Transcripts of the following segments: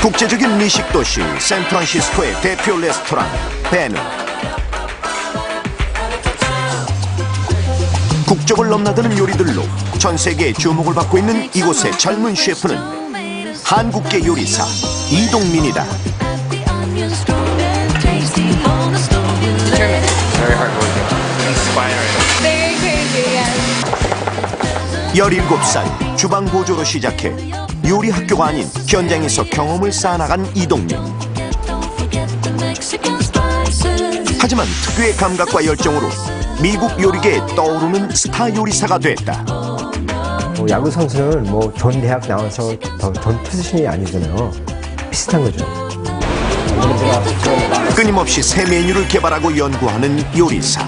국제적인 미식 도시 샌프란시스코의 대표 레스토랑 베누. 국적을 넘나드는 요리들로 전 세계에 주목을 받고 있는 이곳의 젊은 셰프는 한국계 요리사 이동민이다. Very hardworking. Inspiring. Very crazy, yeah. 17살 주방 보조로 시작해 요리 학교가 아닌 현장에서 경험을 쌓아나간 이동민. 하지만 특유의 감각과 열정으로 미국 요리계에 떠오르는 스타 요리사가 됐다. 야구 선수는 전 대학 나와서 전 투수신이 아니잖아요. 비슷한 거죠. 끊임없이 새 메뉴를 개발하고 연구하는 요리사.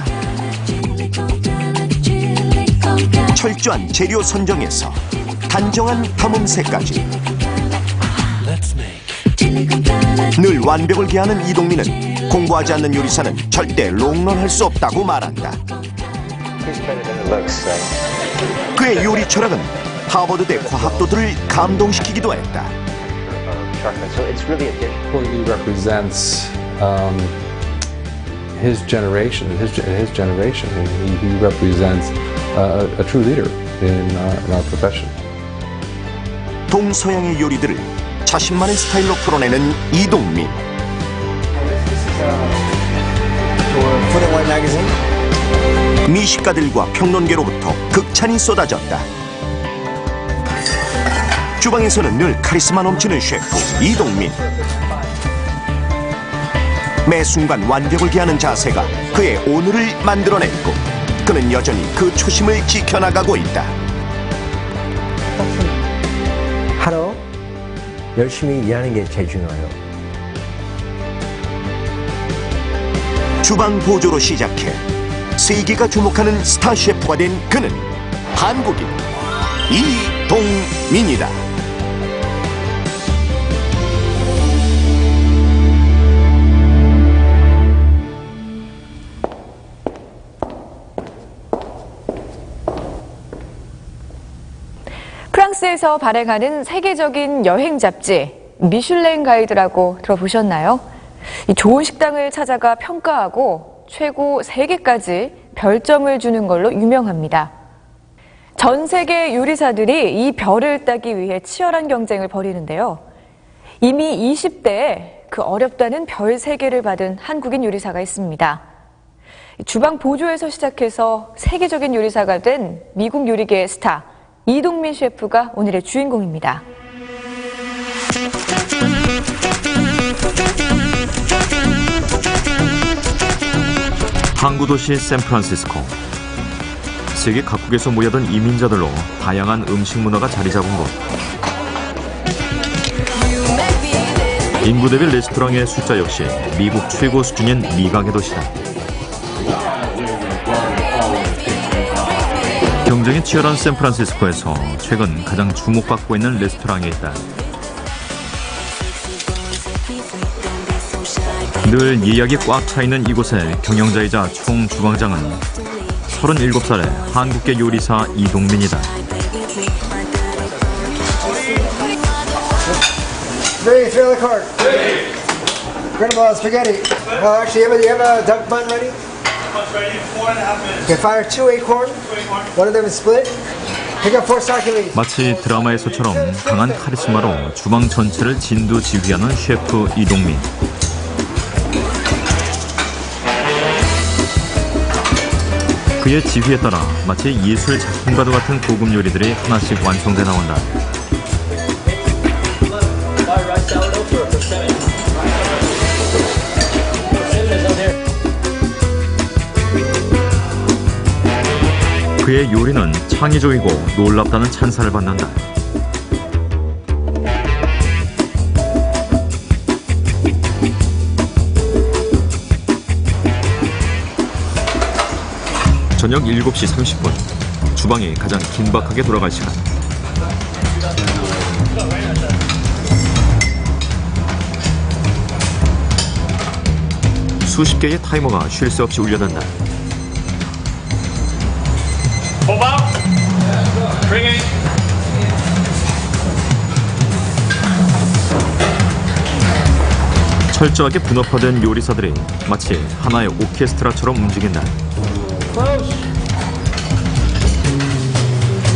철저한 재료 선정에서 단정한 담음새까지 늘 완벽을 기하는 이동민은 공부하지 않는 요리사는 절대 롱런할 수 없다고 말한다. 그의 요리 철학은 하버드대 과학도들을 감동시키기도 했다. He represents his generation. He represents a true leader in our profession. 동서양의 요리들을 자신만의 스타일로 풀어내는 이동민. 미식가들과 평론계로부터 극찬이 쏟아졌다. 주방에서는 늘 카리스마 넘치는 셰프 이동민. 매 순간 완벽을 기하는 자세가 그의 오늘을 만들어냈고 그는 여전히 그 초심을 지켜나가고 있다. 하루 열심히 일하는 게 제일 중요해요. 주방 보조로 시작해 세계가 주목하는 스타 셰프가 된 그는 한국인 이동민이다. 프랑스에서 발행하는 세계적인 여행 잡지 미슐랭 가이드라고 들어보셨나요? 이 좋은 식당을 찾아가 평가하고 최고 3개까지 별점을 주는 걸로 유명합니다. 전 세계 요리사들이 이 별을 따기 위해 치열한 경쟁을 벌이는데요. 이미 20대에 그 어렵다는 별 3개를 받은 한국인 요리사가 있습니다. 주방 보조에서 시작해서 세계적인 요리사가 된 미국 요리계의 스타 이동민 셰프가 오늘의 주인공입니다. 항구 도시 샌프란시스코. 세계 각국에서 모여든 이민자들로 다양한 음식 문화가 자리 잡은 곳. 인구 대비 레스토랑의 숫자 역시 미국 최고 수준인 미각의 도시다. 경쟁이 치열한 샌프란시스코에서 최근 가장 주목받고 있는 레스토랑이 있다. 늘 예약이 꽉 차 있는 이곳의 경영자이자 총주방장은 37살의 한국계 요리사 이동민이다. Ready, fill the cart. Grandma spaghetti. Actually, you have a duck bun ready? Okay, fire 2 acorn. One of them is split. Pick up 4 sake leaves. 마치 드라마에서처럼 강한 카리스마로 주방 전체를 진두지휘하는 셰프 이동민. 그의 지휘에 따라 마치 예술 작품과도 같은 고급 요리들이 하나씩 완성돼 나온다. 그의 요리는 창의적이고 놀랍다는 찬사를 받는다. 저녁 7시 30분, 주방이 가장 긴박하게 돌아갈 시간. 수십 개의 타이머가 쉴 새 없이 울려댄다. 철저하게 분업화된 요리사들이 마치 하나의 오케스트라처럼 움직인다.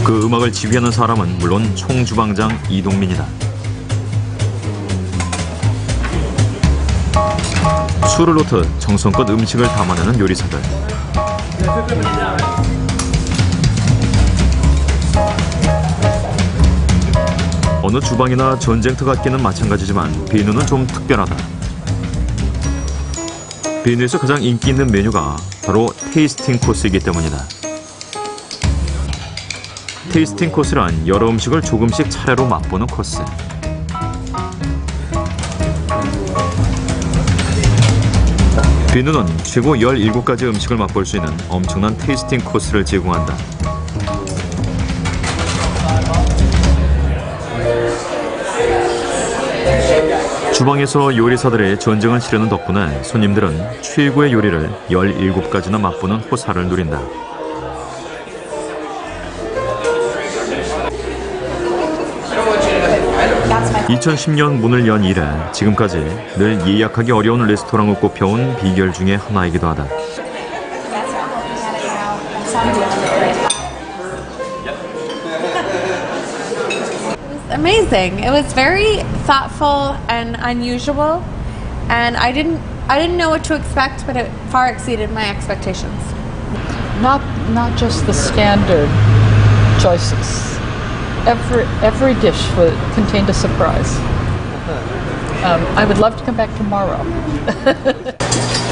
그 음악을 지휘하는 사람은 물론 총주방장 이동민이다. 술을 놓듯 정성껏 음식을 담아내는 요리사들. 어느 주방이나 전쟁터 같기는 마찬가지지만 비누는 좀 특별하다. 비누에서 가장 인기 있는 메뉴가 바로 테이스팅 코스이기 때문이다. 테이스팅 코스란 여러 음식을 조금씩 차례로 맛보는 코스. 비누는 최고 17가지 음식을 맛볼 수 있는 엄청난 테이스팅 코스를 제공한다. 주방에서 요리사들의 전쟁을 치르는 덕분에 손님들은 최고의 요리를 17가지나 맛보는 호사를 누린다. 2010년 문을 연 이래 지금까지 늘 예약하기 어려운 레스토랑을 꼽혀온 비결 중에 하나이기도 하다. Amazing. It was very thoughtful and unusual, and I didn't know what to expect, but it far exceeded my expectations. Not just the standard choices. Every dish contained a surprise. I would love to come back tomorrow.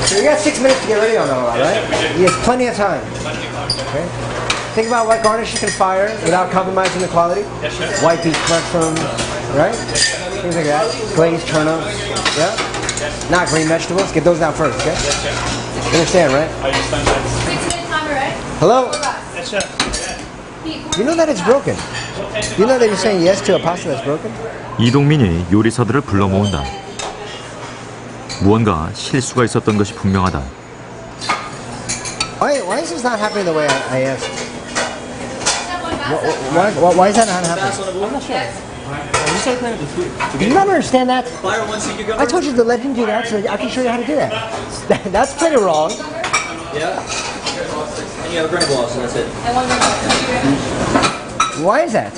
So you got 6 minutes to get ready on all that, right? You have plenty of time. Okay. Think about what garnish you can fire without compromising the quality. White beef mushrooms, right? Things like that. Glazed turnips, yeah? Not green vegetables. Get those out first, okay? You understand, right? Hello? You know that it's broken. You know that you're saying yes to a pasta that's broken? 이동민이 요리사들을 불러 모은다. 무언가 실수가 있었던 것이 분명하다. Why is this not happening the way I asked? Why is that not happening? I'm not sure. Do you not understand that? I told you to let him do that so that I can show you how to do that. That's pretty wrong. Yeah. And you have a granola sauce, and that's it. Why is that?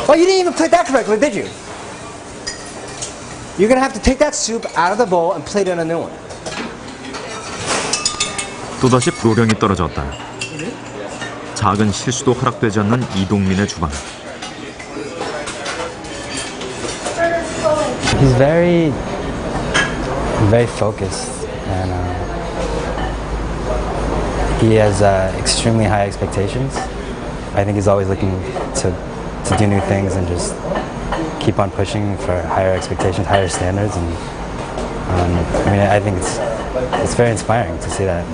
Oh, you didn't even plate that correctly, did you? You're gonna have to take that soup out of the bowl and plate it in a new one. 또다시 프로령이 떨어졌다. 작은 실수도 허락되지 않는 이동민의 주방. He's very focused, and he has extremely high expectations. I think he's always looking to do new things and just keep on pushing for higher expectations, higher standards, and I mean, I think it's very inspiring to see that.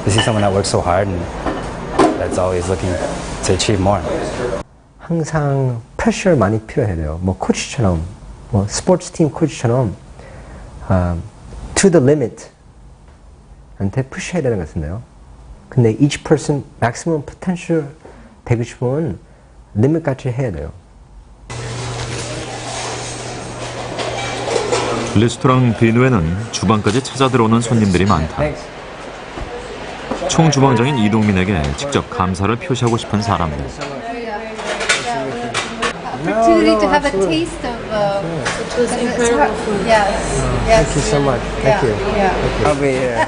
To see someone that works so hard and that's always looking to achieve more. 항상 프레셔를 많이 필요해야 돼요. 뭐 코치처럼, 뭐 스포츠 팀 코치처럼 to the limit 한테 푸시해야 되는 것 같은데요. 근데 each person maximum potential 되고 싶으면 limit까지 해야 돼요. 레스토랑 비누에는 주방까지 찾아 들어오는 손님들이 많다. 총주방장인 이동민에게 직접 감사를 표시하고 싶은 사람들. Opportunity to have a taste of. It was incredible food. Yes. Thank you so much. Thank you. I'll be here.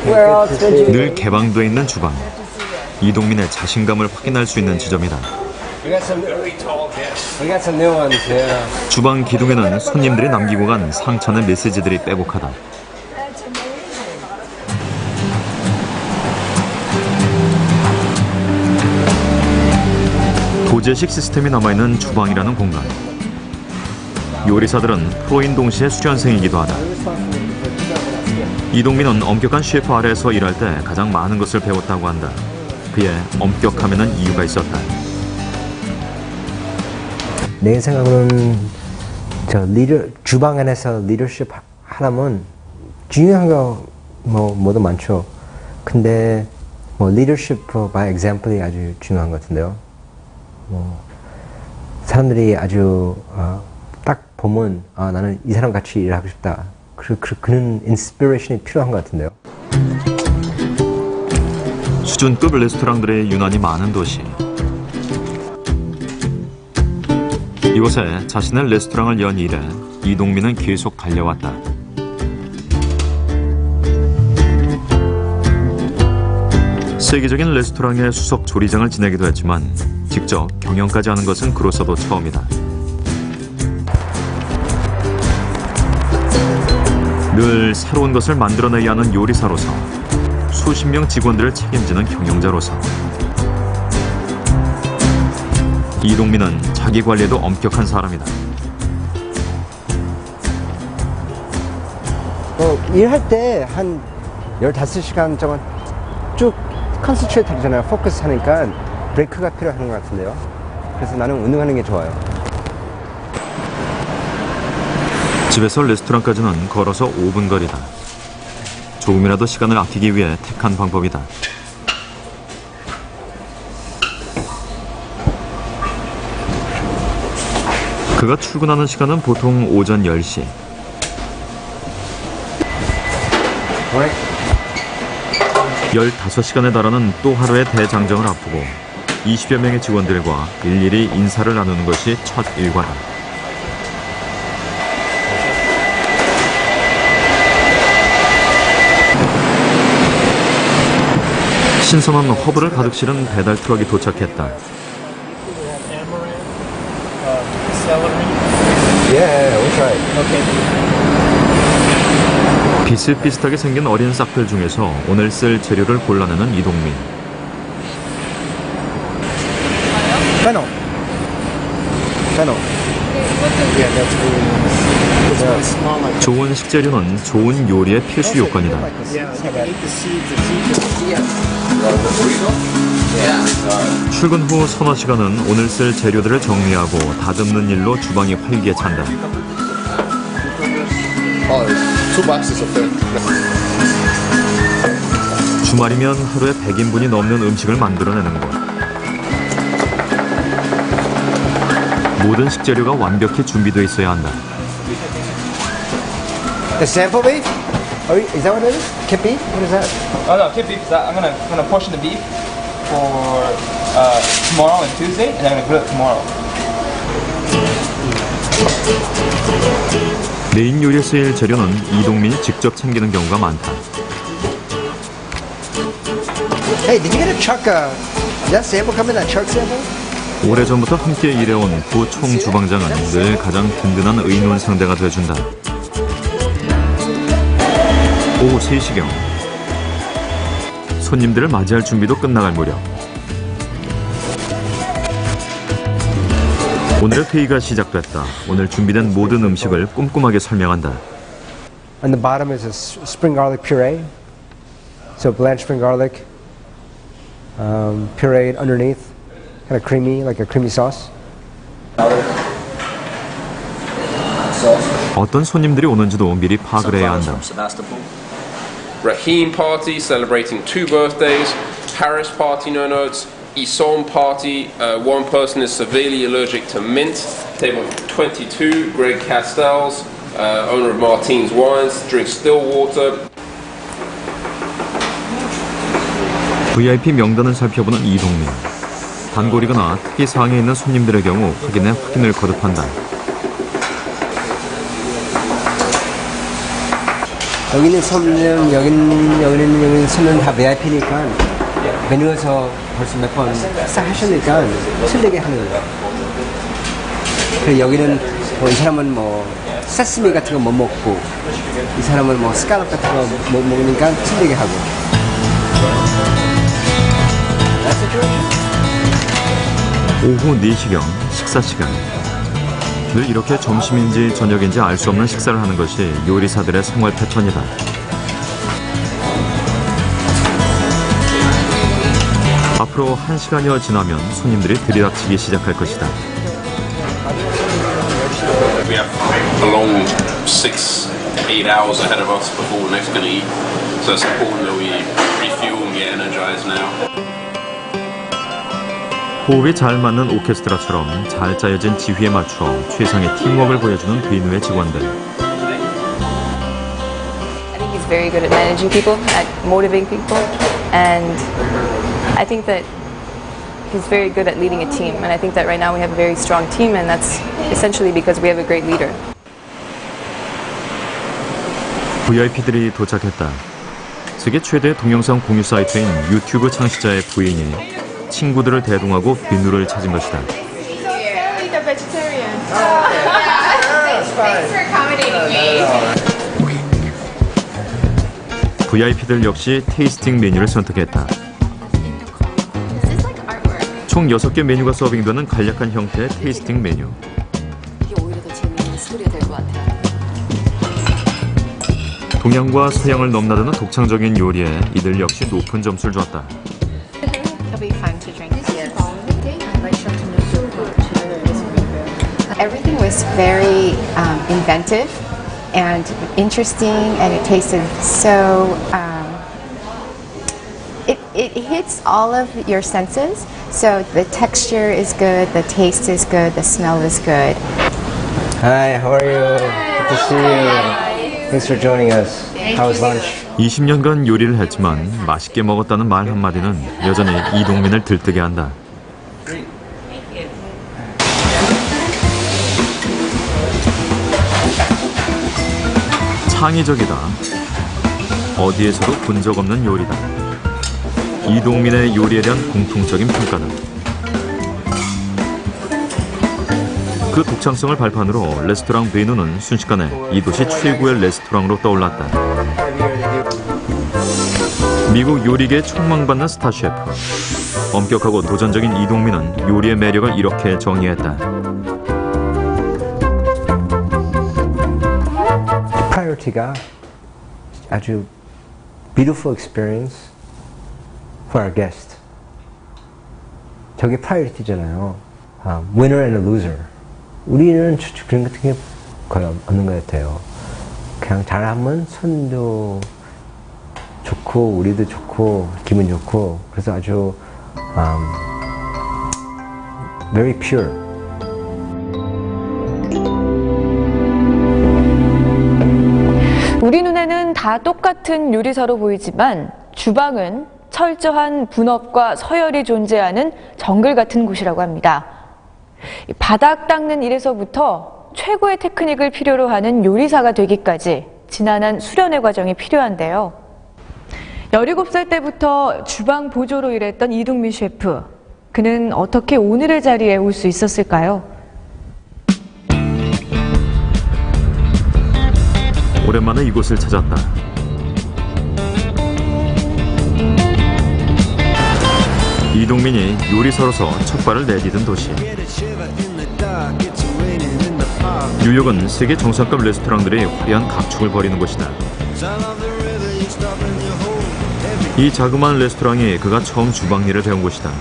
Where else would you? 늘 개방돼 있는 주방. 이동민의 자신감을 확인할 수 있는 지점이다. We got some new ones here. 주방 기둥에는 손님들이 남기고 간 상찬의 메시지들이 빼곡하다. 도제식 시스템이 남아있는 주방이라는 공간. 요리사들은 프로인 동시에 수련생이기도 하다. 이동민은 엄격한 셰프 아래에서 일할 때 가장 많은 것을 배웠다고 한다. 그의 엄격함에는 이유가 있었다. 내 생각으로는 주방 안에서 리더십 하려면 중요한 거 뭐도 많죠. 근데 리더십 by example이 아주 중요한 것 같은데요. 사람들이 아주 딱 보면 나는 이 사람 같이 일하고 싶다. 그런 인스피레이션이 필요한 것 같은데요. 수준급 레스토랑들의 유난히 많은 도시. 이곳에 자신의 레스토랑을 연 이래 이동민은 계속 달려왔다. 세계적인 레스토랑의 수석 조리장을 지내기도 했지만 직접 경영까지 하는 것은 그로서도 처음이다. 늘 새로운 것을 만들어내야 하는 요리사로서 수십 명 직원들을 책임지는 경영자로서 이동민은 자기 관리에도 엄격한 사람이다. 일할 때 한 15시간 동안 쭉 컨센트레이트 하잖아요. 포커스 하니까 브레이크가 필요한 것 같은데요. 그래서 나는 운동하는 게 좋아요. 집에서 레스토랑까지는 걸어서 5분 거리다. 조금이라도 시간을 아끼기 위해 택한 방법이다. 그가 출근하는 시간은 보통 오전 10시. 15시간에 달하는 또 하루의 대장정을 앞두고 20여 명의 직원들과 일일이 인사를 나누는 것이 첫 일과다. 신선한 허브를 가득 실은 배달 트럭이 도착했다. 비슷비슷하게 생긴 어린 싹들 중에서 오늘 쓸 재료를 골라내는 이동민. 페노. 좋은 식재료는 좋은 요리의 필수 요건이다. 출근 후 서너 시간은 오늘 쓸 재료들을 정리하고 다듬는 일로 주방이 활기에 찬다. 주말이면 하루에 100인분이 넘는 음식을 만들어내는 것. 모든 식재료가 완벽히 준비되어 있어야 한다. The sample beef? Is that what it is? Kip beef? What is that? Oh no, kid beef is that. I'm gonna portion the beef for tomorrow and Tuesday, and I'm gonna grill it tomorrow. 메인 요리에 쓰일 재료는 이동민이 직접 챙기는 경우가 많다. Hey, did you get a chuck? That sample come in that chuck sample? 오래전부터 함께 일해온 부 총주방장은 늘 가장 든든한 의논 상대가 되어준다. 오후 3시경 손님들을 맞이할 준비도 끝나갈 무렵 오늘의 회의가 시작됐다. 오늘 준비된 모든 음식을 꼼꼼하게 설명한다. On the bottom is a spring garlic puree. So blanched spring garlic, pureed underneath, kind of creamy, like a creamy sauce. 어떤 손님들이 오는지도 미리 파악을 해야 한다. Rahim party celebrating 2 birthdays, Paris party no notes, Isom party, one person is severely allergic to mint, table 22, Greg Castells, owner of Martine's Wines, drinks still water. VIP 명단을 살펴보는 이동민. 단골이거나 특이사항에 있는 손님들의 경우 확인을 거듭한다. 여기는 손님, 여기는 손님 다 VIP니까 메뉴에서 벌써 몇 번 식사하시니까 틀리게 하는 거예요. 그리고 여기는 뭐 이 사람은 뭐 세스미 같은 거 못 먹고 이 사람은 뭐 스칼롭 같은 거 못 먹으니까 틀리게 하고. 오후 4시경 식사 시간. 늘 이렇게 점심인지 저녁인지 알 수 없는 식사를 하는 것이 요리사들의 생활 패턴이다. 앞으로 1시간여 지나면 손님들이 들이닥치기 시작할 것이다. We have a long 6-8 hours ahead of us before we're next going to eat. So it's important that we refuel and get energized now. 호흡이 잘 맞는 오케스트라처럼 잘 짜여진 지휘에 맞춰 최상의 팀워크를 보여주는 비누의 직원들. I think he's very good at managing people, at motivating people, and I think that he's very good at leading a team. And I think that right now we have a very strong team, and that's essentially because we have a great leader. VIP들이 도착했다. 세계 최대 동영상 공유 사이트인 유튜브 창시자의 부인이 친구들을 대동하고 비누를 찾은 것이다. VIP들 역시 테이스팅 메뉴를 선택했다. 총 6개 메뉴가 서빙되는 간략한 형태의 테이스팅 메뉴. 이게 오히려 더 재미있는 스토리가 될 것 같아요. 동양과 서양을 넘나드는 독창적인 요리에 이들 역시 높은 점수를 줬다. It'll be fun to drink here. Everything was very inventive and interesting, and it tasted so. It hits all of your senses. So the texture is good, the taste is good, the smell is good. Hi, how are you? Good to see you. Thanks for joining us. How was lunch? 20년간 요리를 했지만 맛있게 먹었다는 말 한마디는 여전히 이동민을 들뜨게 한다. 창의적이다. 어디에서도 본 적 없는 요리다. 이동민의 요리에 대한 공통적인 평가다. 그 독창성을 발판으로 레스토랑 베누는 순식간에 이 도시 최고의 레스토랑으로 떠올랐다. 미국 요리계에 촉망받는 스타 셰프. 엄격하고 도전적인 이동민은 요리의 매력을 이렇게 정의했다. Priority가 아주 beautiful experience for our guest. 저게 priority잖아요. Winner and a loser. 우리는 그런 같은 게 거의 없는 것 같아요. 그냥 잘하면 손도 좋고 우리도 좋고 기분 좋고 그래서 아주 very pure. 우리 눈에는 다 똑같은 요리사로 보이지만 주방은 철저한 분업과 서열이 존재하는 정글 같은 곳이라고 합니다. 바닥 닦는 일에서부터 최고의 테크닉을 필요로 하는 요리사가 되기까지 지난한 수련의 과정이 필요한데요. 17살 때부터 주방 보조로 일했던 이동민 셰프. 그는 어떻게 오늘의 자리에 올 수 있었을까요? 오랜만에 이곳을 찾았다. 이동민이 요리사로서 첫 발을 내디딘 도시. 뉴욕은 세계 정상급 레스토랑들이 화려한 각축을 벌이는 곳이다. 이 자그마한 레스토랑이 그가 처음 주방 일을 배운 곳이다.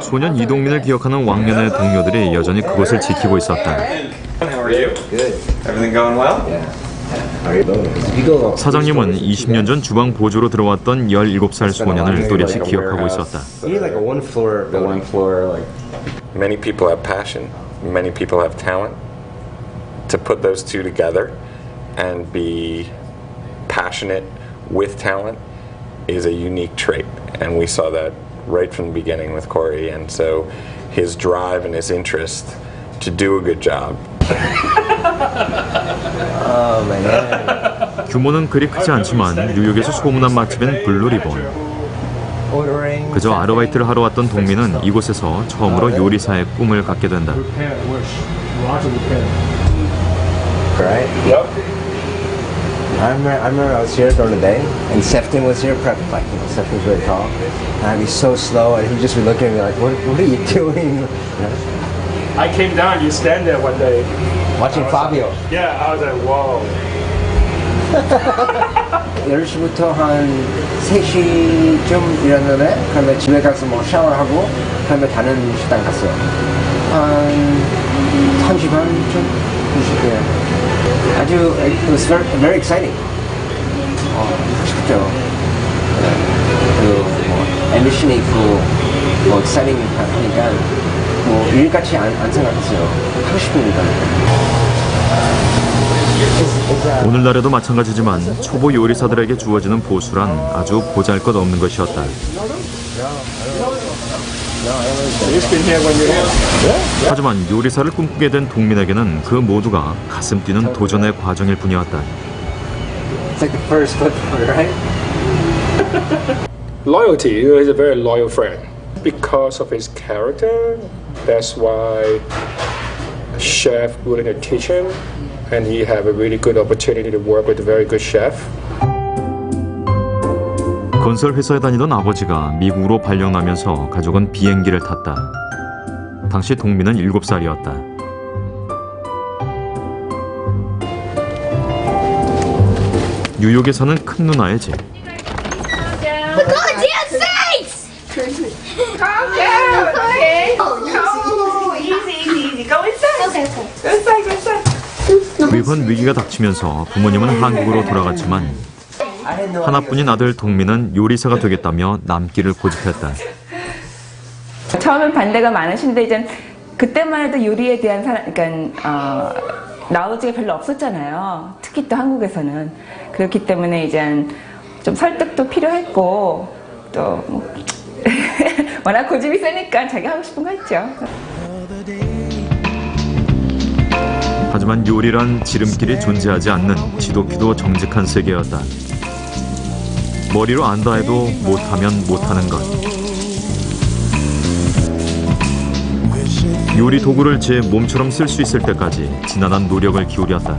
소년 이동민을 기억하는 왕년의 동료들이 여전히 그곳을 지키고 있었다. 사장님은 20년 전 주방 보조로 들어왔던 17살 소년을 또렷이 기억하고 있었다. Many people have passion, many people have talent. To put those two together and be passionate with talent is a unique trait, and we saw that right from the beginning with Corey, and so his drive and his interest to do a good job. 규모는 그리 크지 않지만 뉴욕에서 소문난 맛집인 블루 리본. 그저 아르바이트를 하러 왔던 동민은 이곳에서 처음으로 요리사의 꿈을 갖게 된다. I remember I was here during the day, and Sefton was here, like, Sefton was very tall, and I'd be so slow, and he'd just be looking at me like, what are you doing? I came down, you stand there one day. Watching Fabio. Yeah, I was like, whoa. 10시부터 한 3시쯤 일어나네? 그다음에 집에 가서 뭐 샤워하고, 그다음에 다른 식당 갔어요. 한 1시 반쯤? 2시, 아주, it was very exciting. 맛있겠죠. 앰비션이 있고 뭐 디자이닝 하니까 뭐 일같이 안 생각했어요. 하고 싶으니까. 오늘날에도 마찬가지지만 초보 요리사들에게 주어지는 보수란 아주 보잘것없는 것이었다. 하지만 요리사를 꿈꾸게 된 동민에게는 그 모두가 가슴 뛰는 도전의 과정일 뿐이었다. It's like the first foot, right? Loyalty is a very loyal friend because of his character. That's why a chef building a kitchen, and he have a really good opportunity to work with a very good chef. 건설 회사에 다니던 아버지가 미국으로 발령나면서 가족은 비행기를 탔다. 당시 동민은 7살이었다. 뉴욕에 사는 큰 누나의 집. Calm down, okay? Oh, easy. Go inside. Go inside. 위헌 위기가 닥치면서 부모님은 한국으로 돌아갔지만 하나뿐인 아들 동민은 요리사가 되겠다며 남기를 고집했다. 처음엔 반대가 많으신데 이제 그때만 해도 요리에 대한 그러니까 나우지가 별로 없었잖아요. 특히 또 한국에서는. 그렇기 때문에 이제 좀 설득도 필요했고 또 뭐 워낙 고집이 세니까 자기 하고 싶은 거 했죠. 하지만 요리란 지름길이 존재하지 않는 지독히도 정직한 세계였다. 머리로 안다 해도 못하면 못하는 것. 요리 도구를 제 몸처럼 쓸 수 있을 때까지 지난한 노력을 기울였다.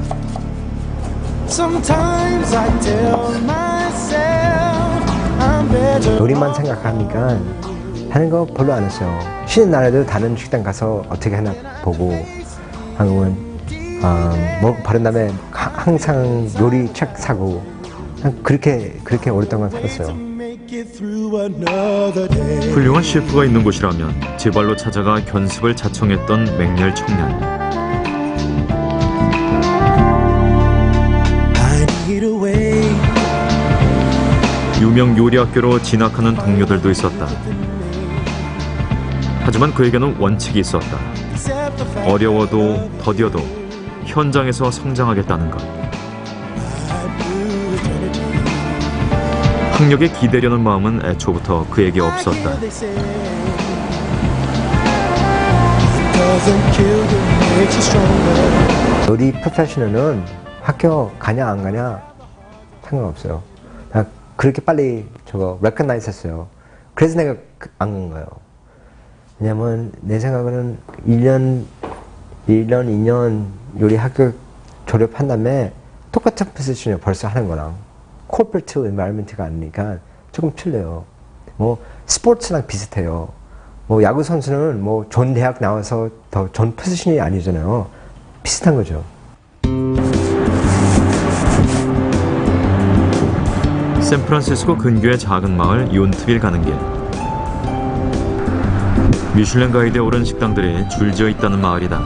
요리만 생각하니까 하는 거 별로 안 했어요. 쉬는 날에도 다른 식당 가서 어떻게 하나 보고 한국은 뭐 바른 다음에 항상 요리 책 사고 그렇게 오랫동안 살았어요. 훌륭한 셰프가 있는 곳이라면 제 발로 찾아가 견습을 자청했던 맹렬 청년. 유명 요리 학교로 진학하는 동료들도 있었다. 하지만 그에게는 원칙이 있었다. 어려워도 더뎌도 현장에서 성장하겠다는 것. 학력에 기대려는 마음은 애초부터 그에게 없었다. 요리 프로페셔널은 학교 가냐 안 가냐 상관없어요. 나 그렇게 빨리 저거 recognize 했어요. 그래서 내가 안 간 거예요. 왜냐면 내 생각에는 1년, 2년 요리 학교 졸업한 다음에 똑같은 포지션을 벌써 하는 거랑 corporate environment가 아니니까 조금 틀려요. 뭐 스포츠랑 비슷해요. 뭐 야구 선수는 뭐 좋은 대학 나와서 더 좋은 포지션이 아니잖아요. 비슷한 거죠. 샌프란시스코 근교의 작은 마을 욘트빌 가는 길. 미슐랭 가이드에 오른 식당들이 줄지어 있다는 마을이다.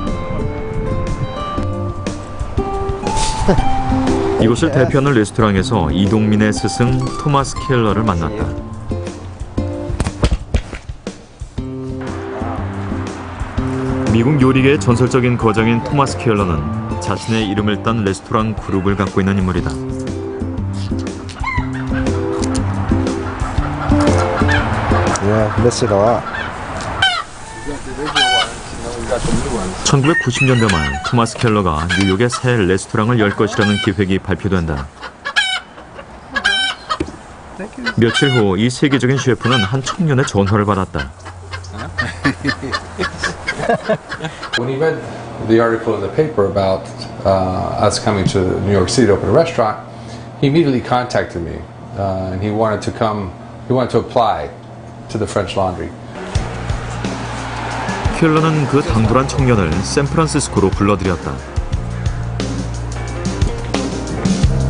이곳을 대표하는 레스토랑에서 이동민의 스승 토마스 켈러를 만났다. 미국 요리계의 전설적인 거장인 토마스 켈러는 자신의 이름을 딴 레스토랑 그룹을 갖고 있는 인물이다. Let's go out. 1990년대 말 토마스 켈러가 뉴욕에 새 레스토랑을 열 것이라는 계획이 발표된다. 며칠 후 이 세계적인 셰프는 한 청년의 전화를 받았다. When he read the article in the paper about us coming to New York City to open a restaurant, he immediately contacted me, and he wanted to come. He wanted to apply to the French Laundry. 켈러는 그 당돌한 청년을 샌프란시스코로 불러들였다.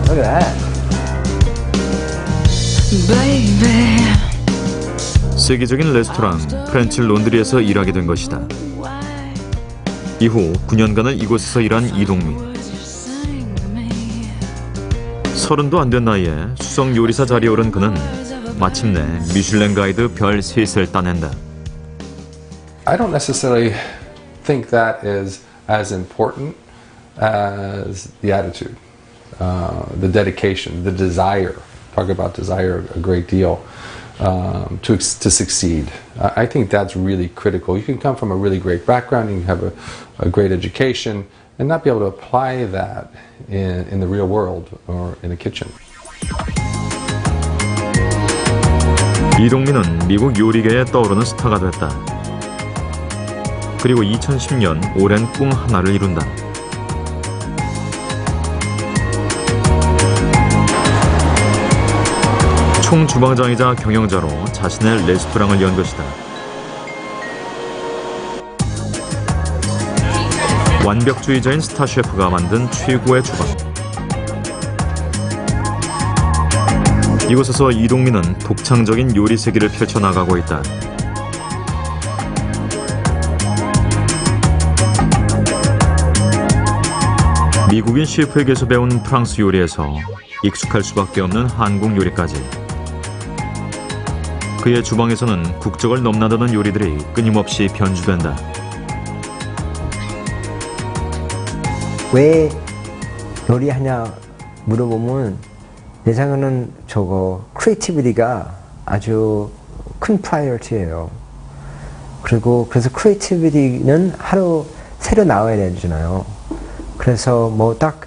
Look at that. 세계적인 레스토랑 프렌치 론드리에서 일하게 된 것이다. 이후 9년간은 이곳에서 일한 이동민. 30도 안 된 나이에 수석 요리사 자리에 오른 그는 마침내 미슐랭 가이드 별 3을 따낸다. I don't necessarily think that is as important as the attitude, the dedication, the desire. Talk about desire a great deal to succeed. I think that's really critical. You can come from a really great background, you can have a great education, and not be able to apply that in the real world or in a kitchen. 이동민은 미국 요리계에 떠오르는 스타가 됐다. 그리고 2010년 오랜 꿈 하나를 이룬다. 총주방장이자 경영자로 자신의 레스토랑을 연 것이다. 완벽주의자인 스타 셰프가 만든 최고의 주방. 이곳에서 이동민은 독창적인 요리 세계를 펼쳐나가고 있다. 미국인 셰프에게서 배운 프랑스 요리에서 익숙할 수밖에 없는 한국 요리까지. 그의 주방에서는 국적을 넘나드는 요리들이 끊임없이 변주된다. 왜 요리하냐 물어보면 내 생각에는 크리에이티비티가 아주 큰 프라이어티예요. 그리고 그래서 크리에이티비티는 하루 새로 나와야 되잖아요. 그래서 딱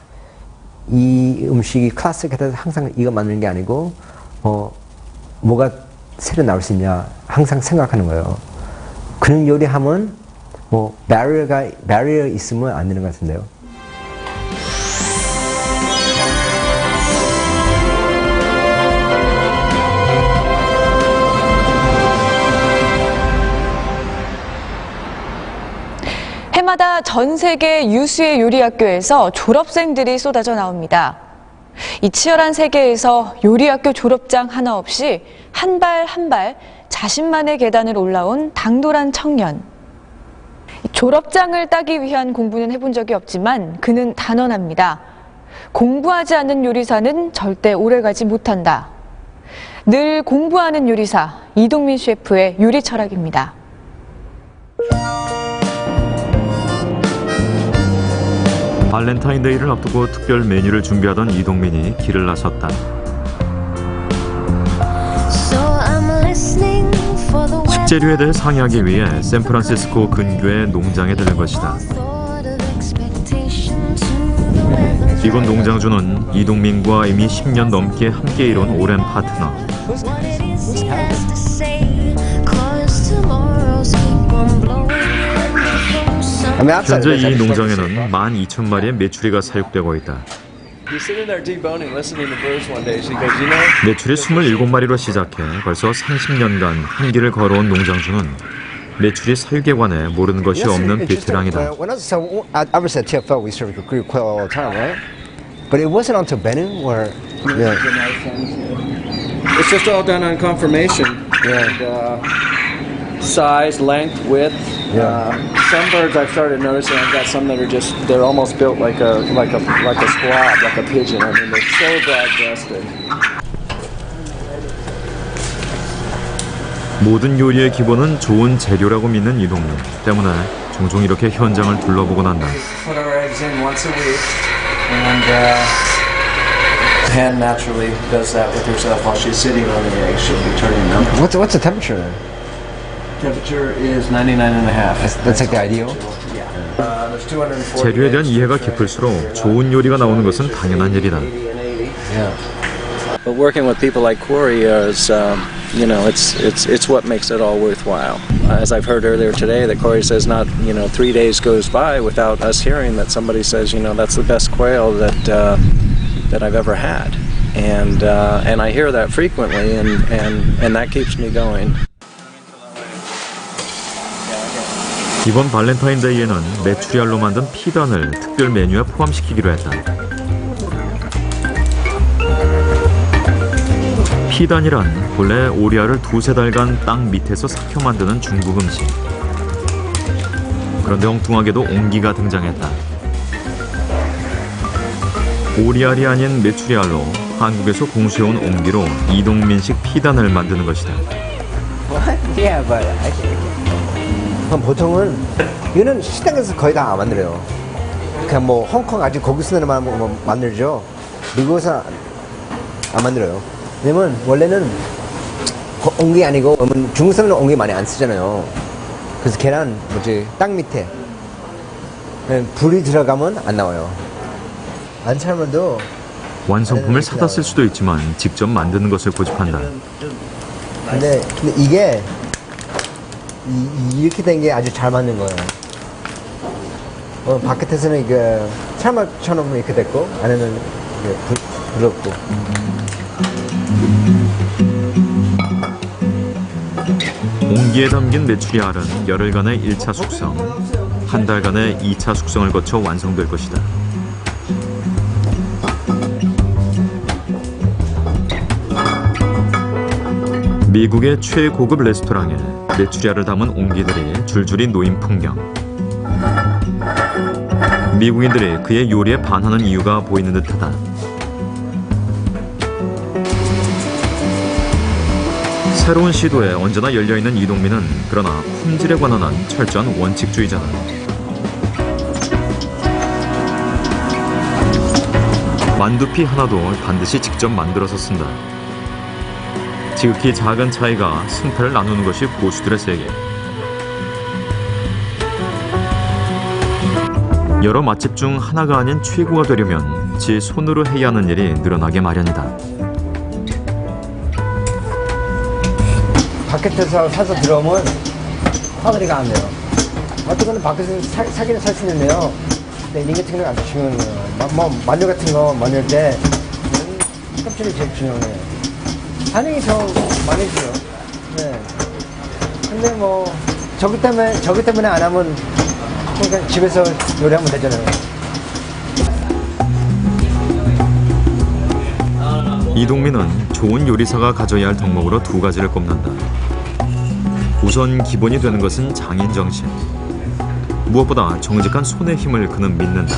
이 음식이 클래식해서 항상 이거 만드는 게 아니고 뭐가 새로 나올 수 있냐 항상 생각하는 거예요. 그런 요리하면 배리어 있으면 안 되는 것 같은데요. 해마다 전 세계 유수의 요리학교에서 졸업생들이 쏟아져 나옵니다. 이 치열한 세계에서 요리학교 졸업장 하나 없이 한 발 한 발 자신만의 계단을 올라온 당돌한 청년. 졸업장을 따기 위한 공부는 해본 적이 없지만 그는 단언합니다. 공부하지 않는 요리사는 절대 오래가지 못한다. 늘 공부하는 요리사 이동민 셰프의 요리 철학입니다. 발렌타인데이를 앞두고 특별 메뉴를 준비하던 이동민이 길을 나섰다. 식재료에 대해 상의하기 위해 샌프란시스코 근교의 농장에 들른 것이다. 이곳 농장주는 이동민과 이미 10년 넘게 함께 이룬 오랜 파트너. 현재 이 농장에는 12,000마리의 메추리가 사육되고 있다. 메추리 27마리로 시작해 벌써 30년간 한 길을 걸어온 농장주는 메추리 사육에 관해 모르는 것이 없는 베테랑이다. When I was at TFL, we served Greek quail all the time, right? But it wasn't until Benin where, It's just all done on confirmation. And, size, length, width. Some birds I've started noticing. I've got some that are they're almost built like a squab, like a pigeon. I mean, they're so broad-breasted. 모든 요리의 기본은 좋은 재료라고 믿는 이동민 때문에 종종 이렇게 현장을 둘러보곤 한다. Put our eggs in once a week, and hen naturally does that with herself while she's sitting on the eggs. She'll be turning them. What's the temperature? Temperature is 99.5. That's like the ideal. There's 240. 재료에 대한 이해가 깊을수록 좋은 요리가 나오는 것은 당연한 일이다. But working with people like Corey is, it's what makes it all worthwhile. As I've heard earlier today, that Corey says not, 3 days goes by without us hearing that somebody says, that's the best quail that I've ever had, and I hear that frequently, and that keeps me going. 이번 발렌타인데이에는 메추리알로 만든 피단을 특별 메뉴에 포함시키기로 했다. 피단이란 본래 오리알을 2-3달간 땅 밑에서 삭혀 만드는 중국 음식. 그런데 엉뚱하게도 옹기가 등장했다. 오리알이 아닌 메추리알로 한국에서 공수해온 옹기로 이동민식 피단을 만드는 것이다. Yeah, but 그럼 보통은 이거는 식당에서 거의 다 안 만들어요. 그냥 뭐 홍콩 아주 고급스러운 뭐 만들죠. 미국에서 안 만들어요. 왜냐면 원래는 옹기 아니고 중국 사람은 옹기 많이 안 쓰잖아요. 그래서 계란 땅 밑에 불이 들어가면 안 나와요. 안 삶아도 완성품을 사다 쓸 수도 있지만 직접 만드는 것을 고집한다. 근데 이게 이렇게 된 게 아주 잘 맞는 거예요. 바깥에서는 이게 삶아처럼 이렇게 됐고 안에는 이게 부드럽고. 옹기에 담긴 메추리 알은 열흘간의 1차 숙성, 한 달간의 2차 숙성을 거쳐 완성될 것이다. 미국의 최고급 레스토랑에 메추리알을 담은 옹기들이 줄줄이 놓인 풍경. 미국인들이 그의 요리에 반하는 이유가 보이는 듯하다. 새로운 시도에 언제나 열려있는 이동민은 그러나 품질에 관한 한 철저한 원칙주의자다. 만두피 하나도 반드시 직접 만들어서 쓴다. 지극히 작은 차이가 승패를 나누는 것이 고수들의 세계. 여러 맛집 중 하나가 아닌 최고가 되려면 지 손으로 해야 하는 일이 늘어나게 마련이다. 바깥에서 사서 들어오면 화거리가 안 돼요. 어떤 거는 밖에서 사기는 살 수 있는데요. 근데 링 같은 건 아주 중요한 거예요. 뭐 마늘 같은 거 만들 때 껍질이 제일 중요해요. 반응이 더 많이 줘요. 네. 근데 뭐 저기 때문에 안 하면 그러니까 집에서 요리하면 되잖아요. 이동민은 좋은 요리사가 가져야 할 덕목으로 두 가지를 꼽는다. 우선 기본이 되는 것은 장인 정신. 무엇보다 정직한 손의 힘을 그는 믿는다.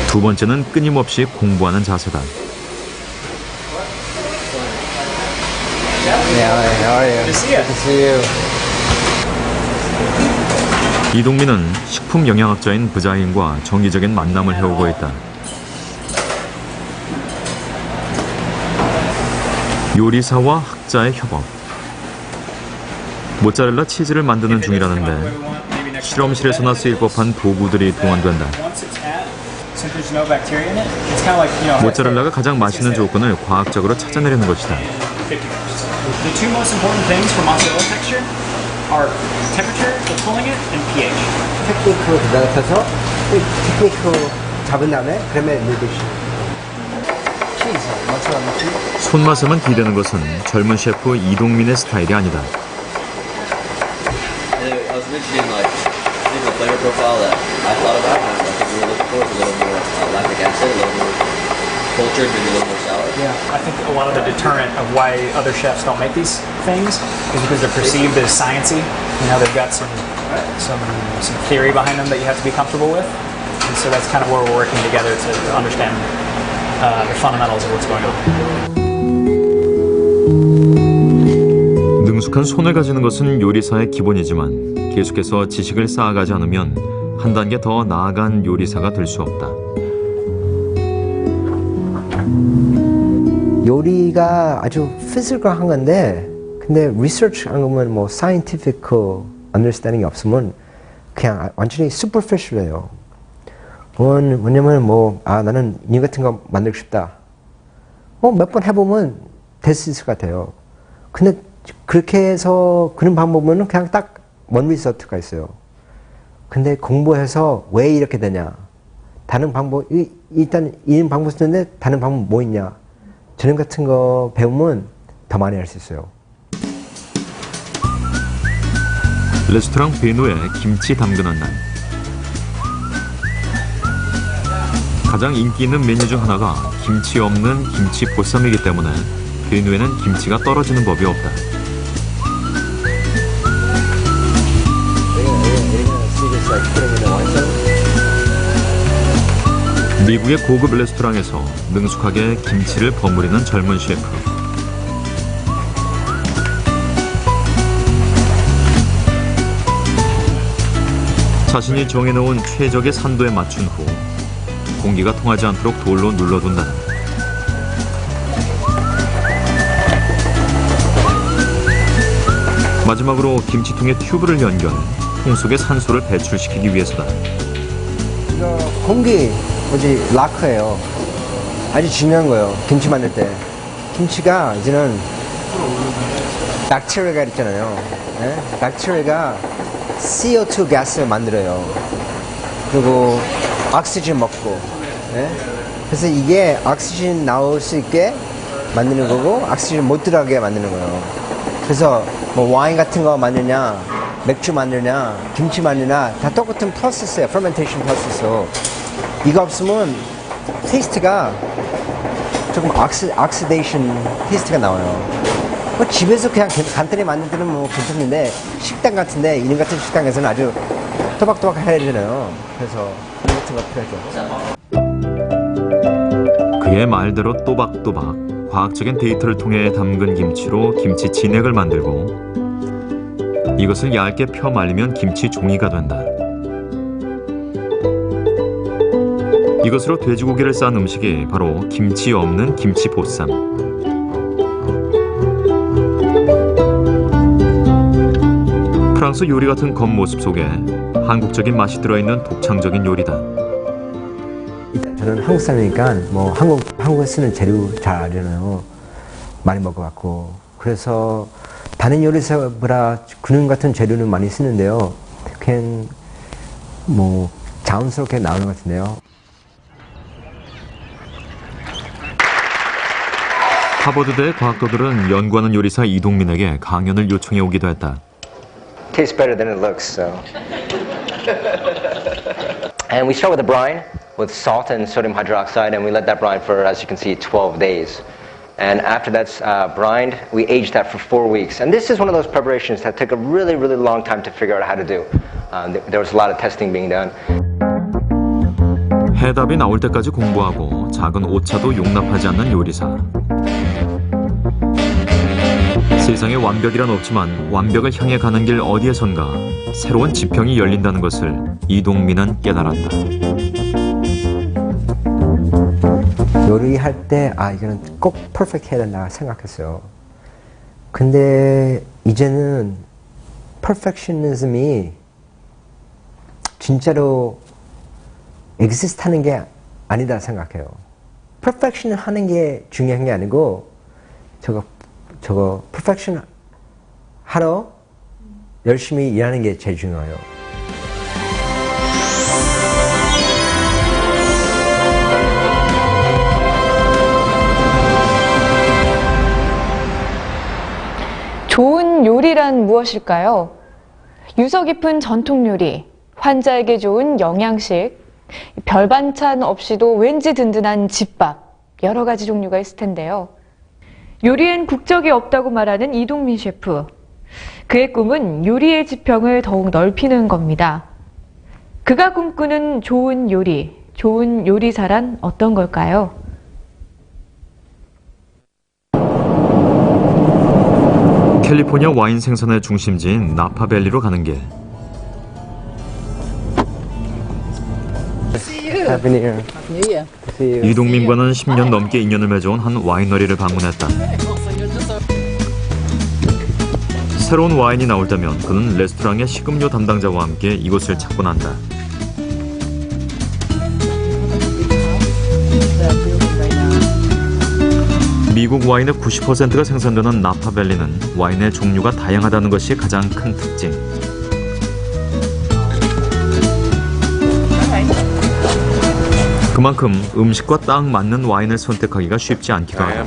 두 번째는 끊임없이 공부하는 자세다. 이동민은 식품 영양학자인 부자인과 정기적인 만남을 해오고 있다. 요리사와 학자의 협업. 모짜렐라 치즈를 만드는 중이라는데 실험실에서나 쓰일 법한 도구들이 동원된다. 모짜렐라가 가장 맛있는 조건을 과학적으로 찾아내려는 것이다. The two most important things for mozzarella texture are temperature for pulling it and pH. 테크니크로 기다려서 테크니크 잡은 다음에 그러면 넣듯이 치즈, 모짜렐라 치즈. 손맛에만 기대는 것은 젊은 셰프 이동민의 스타일이 아니다. I was mentioning the flavor profile that I thought about, and I think we were looking for was a little more lactic acid, a little more cultured, maybe a little more sour. Yeah, I think a lot of the deterrent of why other chefs don't make these things is because they're perceived as sciencey. You know, they've got some theory behind them that you have to be comfortable with, and so that's kind of where we're working together to understand the fundamentals of what's going on. 능숙한 손을 가지는 것은 요리사의 기본이지만 계속해서 지식을 쌓아가지 않으면 한 단계 더 나아간 요리사가 될 수 없다. 요리가 아주 피지컬한 건데 근데 리서치 한 거면 뭐 scientific understanding이 없으면 그냥 완전히 superficial해요. 뭐냐면 나는 이 같은 거 만들고 싶다. 몇 번 해보면 될 수 있을 것 같아요. 근데 그렇게 해서 그런 방법은 그냥 딱 원 리서트가 있어요. 근데 공부해서 왜 이렇게 되냐? 다른 방법, 일단 이런 방법 쓰는데 다른 방법 뭐 있냐? 저런 같은 거 배우면 더 많이 할 수 있어요. 레스토랑 베누에 김치 담그는 날. 가장 인기 있는 메뉴 중 하나가 김치 없는 김치 보쌈이기 때문에 베누에는 김치가 떨어지는 법이 없다. 미국의 고급 레스토랑에서 능숙하게 김치를 버무리는 젊은 셰프. 자신이 정해놓은 최적의 산도에 맞춘 후 공기가 통하지 않도록 돌로 눌러둔다. 마지막으로 김치통에 튜브를 연결, 통 속의 산소를 배출시키기 위해서다. 이거 공기, 뭐지, 라크예요. 아주 중요한 거예요. 김치 만들 때. 김치가 이제는 박테리아가 있잖아요. 네? 박테리아가 CO2 가스를 만들어요. 그리고 오xygen 먹고. 네? 그래서 이게 오xygen 나올 수 있게 만드는 거고, 오xygen 못 들어가게 만드는 거예요. 그래서 뭐 와인 같은 거 만드냐, 맥주 만드냐, 김치 만드냐, 다 똑같은 프로세스예요. fermentation 프로세스. 이거 없으면 테이스트가 조금 oxidation 테이스트가 나와요. 뭐 집에서 그냥 간단히 만들 때는 뭐 괜찮은데 식당 같은데 이런 같은 식당에서는 아주 또박또박 해야 되잖아요. 그래서 그런 같은 거 필요하죠. 그의 말대로 또박또박 과학적인 데이터를 통해 담근 김치로 김치 진액을 만들고 이것을 얇게 펴 말리면 김치 종이가 된다. 이것으로 돼지고기를 싼 음식이 바로 김치 없는 김치 보쌈. 프랑스 요리 같은 겉모습 속에 한국적인 맛이 들어있는 독창적인 요리다. 저는 한국 사람이니까 뭐 한국에 쓰는 재료 잘 알잖아요. 많이 먹어갖고. 그래서 다른 요리사보다 그런 같은 재료는 많이 쓰는데요. 그냥 뭐 자연스럽게 나오는 것 같은데요. 하버드대 과학도들은 연구하는 요리사 이동민에게 강연을 요청해 오기도 했다. Tastes better than it looks, so. And we start with a brine with salt and sodium hydroxide, and we let that brine for, as you can see, 12 days. And after that's brined, we age that for 4 weeks. And this is one of those preparations that took a really, really long time to figure out how to do. There was a lot of testing being done. 해답이 나올 때까지 공부하고 작은 오차도 용납하지 않는 요리사. 세상에 완벽이란 없지만 완벽을 향해 가는 길 어디에선가 새로운 지평이 열린다는 것을 이동민은 깨달았다. 요리할 때 이거는 꼭 퍼펙트 해야 된다 생각했어요. 근데 이제는 퍼펙셔니즘이 진짜로 exist 하는 게 아니다 생각해요. 퍼펙션 하는 게 중요한 게 아니고 저거 퍼펙션 하러 열심히 일하는 게 제일 중요해요. 좋은 요리란 무엇일까요? 유서 깊은 전통 요리, 환자에게 좋은 영양식, 별반찬 없이도 왠지 든든한 집밥, 여러 가지 종류가 있을 텐데요. 요리엔 국적이 없다고 말하는 이동민 셰프. 그의 꿈은 요리의 지평을 더욱 넓히는 겁니다. 그가 꿈꾸는 좋은 요리, 좋은 요리사란 어떤 걸까요? 캘리포니아 와인 생산의 중심지인 나파밸리로 가는 길. Happy New Year. New Year. 이동민과는 10년 넘게 인연을 맺어온 한 와이너리를 방문했다. 새로운 와인이 나올 때면 그는 레스토랑의 식음료 담당자와 함께 이곳을 찾곤 한다. 미국 와인의 90%가 생산되는 나파밸리는 와인의 종류가 다양하다는 것이 가장 큰 특징. 그만큼 음식과 딱 맞는 와인을 선택하기가 쉽지 않기도 하다.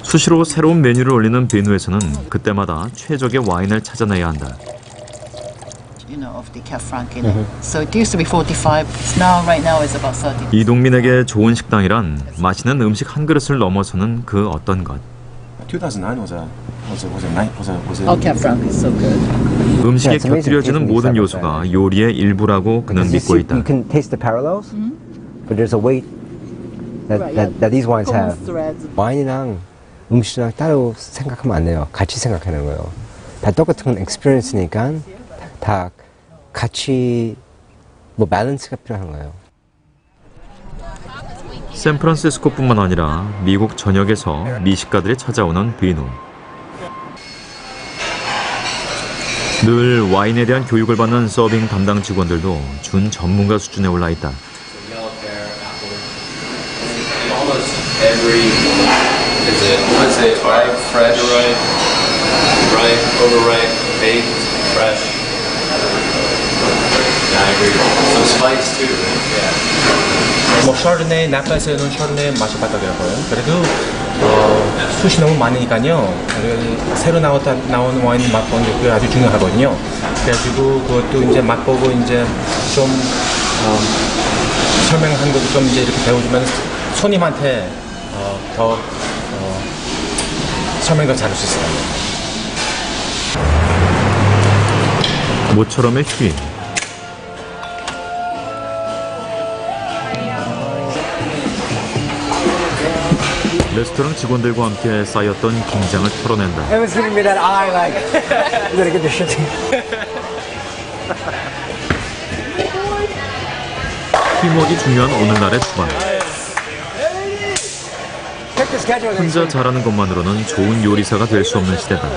수시로 새로운 메뉴를 올리는 베누에서는 그때마다 최적의 와인을 찾아내야 한다. So it used to be 45. Now, right now, it's about 30. 이동민에게 좋은 식당이란 맛있는 음식 한 그릇을 넘어서는 그 어떤 것. 2009 was a night was a Cab Franc is so good. 음식에 곁들여지는 모든 요소가 요리의 일부라고 그는 믿고 있다. You can taste the parallels, but there's a weight that these wines have. 와인이랑 음식이랑 따로 생각하면 안 돼요. 같이 생각하는 거예요. 다 똑같은 experience니까 다 같이 뭐 밸런스가 필요한 거예요. 샌프란시스코뿐만 아니라 미국 전역에서 미식가들이 찾아오는 비누. 늘 와인에 대한 교육을 받는 서빙 담당 직원들도 준 전문가 수준에 올라 있다. Almost every is it let's say ripe, fresh, ripe, overripe, baked, fresh. Yeah, I agree. Some spice too. Yeah. 뭐 샤르네 나파에서는 샤르네 맛이 바닥이라고요. 그래도 숱이 너무 많으니까요. 새로 나오는 와인 맛보는 게 그게 아주 중요하거든요. 그래가지고 그것도 이제 맛보고 이제 좀 설명한 것도 좀 이제 이렇게 배워주면 손님한테 더 설명을 잘할 수 있어요. 모처럼의 휴일. 레스토랑 직원들과 함께 쌓였던 긴장을 털어낸다. Everyone's giving me that eye like, you better get your shit together. 팀워크가 중요한 오늘날의 주방. 혼자 잘하는 것만으로는 좋은 요리사가 될 수 없는 시대다.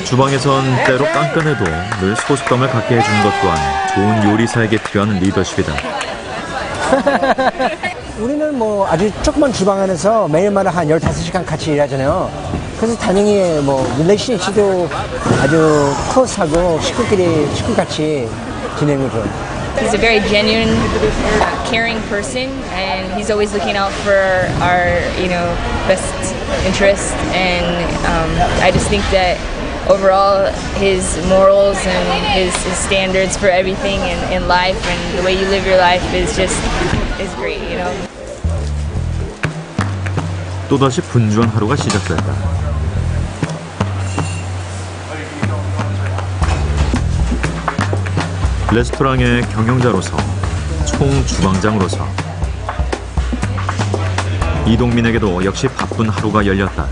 주방에선 때로 깐깐해도 늘 소속감을 갖게 해주는 것 또한 좋은 요리사에게 필요한 리더십이다. 우리는 뭐 아주 조그만 주방 안에서 매일마다 한 15시간 같이 일하잖아요. 그래서 당연히 뭐 릴레이션십도 아주 클로스하고 식구같이 지내는 거죠. He's a very genuine, caring person, and he's always looking out for our, best interest. And I just think that overall, his morals and his standards for everything in life and the way you live your life is great, 또다시 분주한 하루가 시작됐다. 레스토랑의 경영자로서, 총 주방장으로서 이동민에게도 역시 바쁜 하루가 열렸다.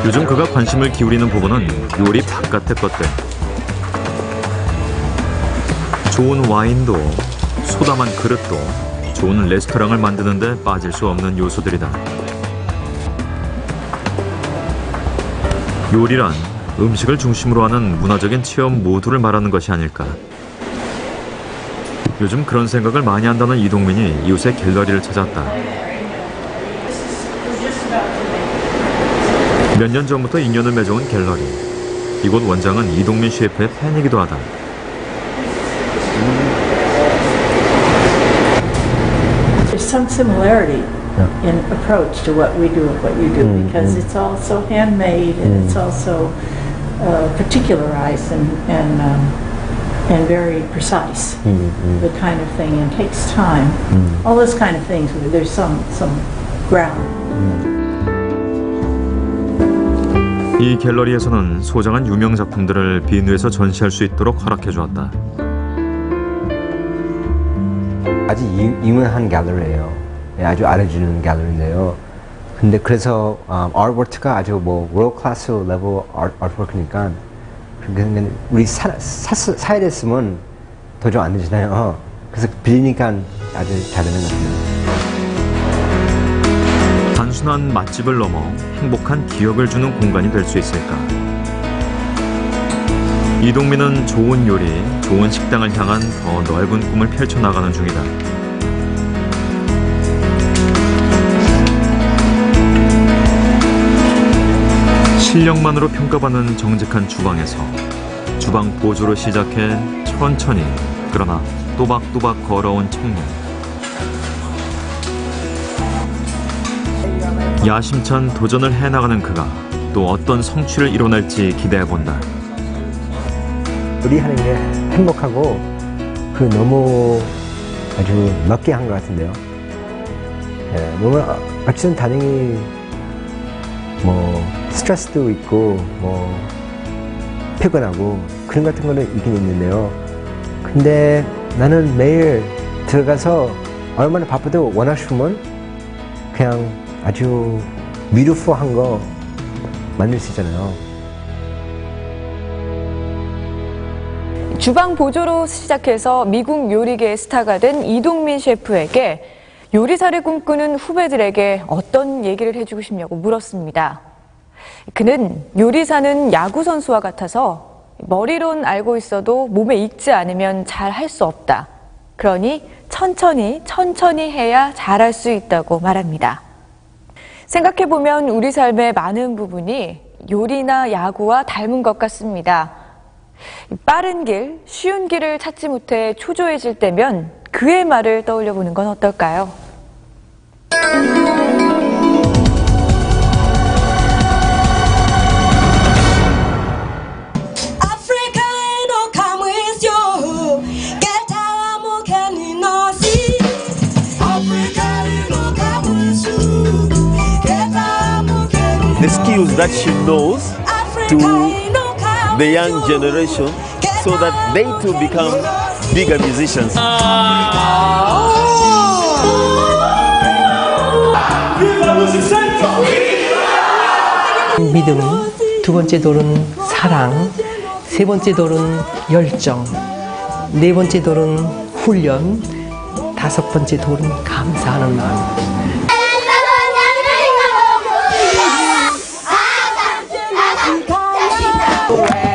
요즘 그가 관심을 기울이는 부분은 요리 바깥의 것들. 좋은 와인도, 소담한 그릇도 좋은 레스토랑을 만드는 데 빠질 수 없는 요소들이다. 요리란 음식을 중심으로 하는 문화적인 체험 모두를 말하는 것이 아닐까. 요즘 그런 생각을 많이 한다는 이동민이 이웃의 갤러리를 찾았다. 몇 년 전부터 인연을 맺어온 갤러리. 이곳 원장은 이동민 셰프의 팬이기도 하다. There's some similarity in approach to what we do and what you do because it's all so handmade and it's also particularized and very precise, the kind of thing, and takes time. All those kind of things. There's some ground. 이 갤러리에서는 소장한 유명 작품들을 비누에서 전시할 수 있도록 허락해 주었다. 아주 유명한 갤러리예요. 아주 알려주는 갤러리인데요. 근데 그래서 아트워크가 아주 뭐 월드 클래스 레벨 아트워크니까 우리 사야 됐으면 도저히 안 되잖아요. 그래서 빌리니까 아주 잘되는 것 같아요. 단순한 맛집을 넘어 행복한 기억을 주는 공간이 될 수 있을까? 이동민은 좋은 요리, 좋은 식당을 향한 더 넓은 꿈을 펼쳐나가는 중이다. 실력만으로 평가받는 정직한 주방에서 주방 보조로 시작해 천천히 그러나 또박또박 걸어온 청년. 야심찬 도전을 해나가는 그가 또 어떤 성취를 이뤄낼지 기대해본다. 요리하는 게 행복하고 너무 아주 넓게 한 것 같은데요. 네, 뭔가 아치는 당연히 뭐 스트레스도 있고 뭐 피곤하고 그런 같은 거는 있긴 있는데요. 근데 나는 매일 들어가서 얼마나 바빠도 원하시면 그냥 아주 뷰티풀한 거 만들 수 있잖아요. 주방 보조로 시작해서 미국 요리계의 스타가 된 이동민 셰프에게 요리사를 꿈꾸는 후배들에게 어떤 얘기를 해주고 싶냐고 물었습니다. 그는 요리사는 야구선수와 같아서 머리론 알고 있어도 몸에 익지 않으면 잘 할 수 없다. 그러니 천천히 해야 잘할 수 있다고 말합니다. 생각해보면 우리 삶의 많은 부분이 요리나 야구와 닮은 것 같습니다. 빠른 길, 쉬운 길을 찾지 못해 초조해질 때면 그의 말을 떠올려 보는 건 어떨까요? The skills that she knows to the young generation so that they too become bigger musicians. 믿음, 두 번째 돌은 사랑, 세 번째 돌은 열정, 네 번째 돌은 훈련, 다섯 번째 돌은 감사하는 마음. Where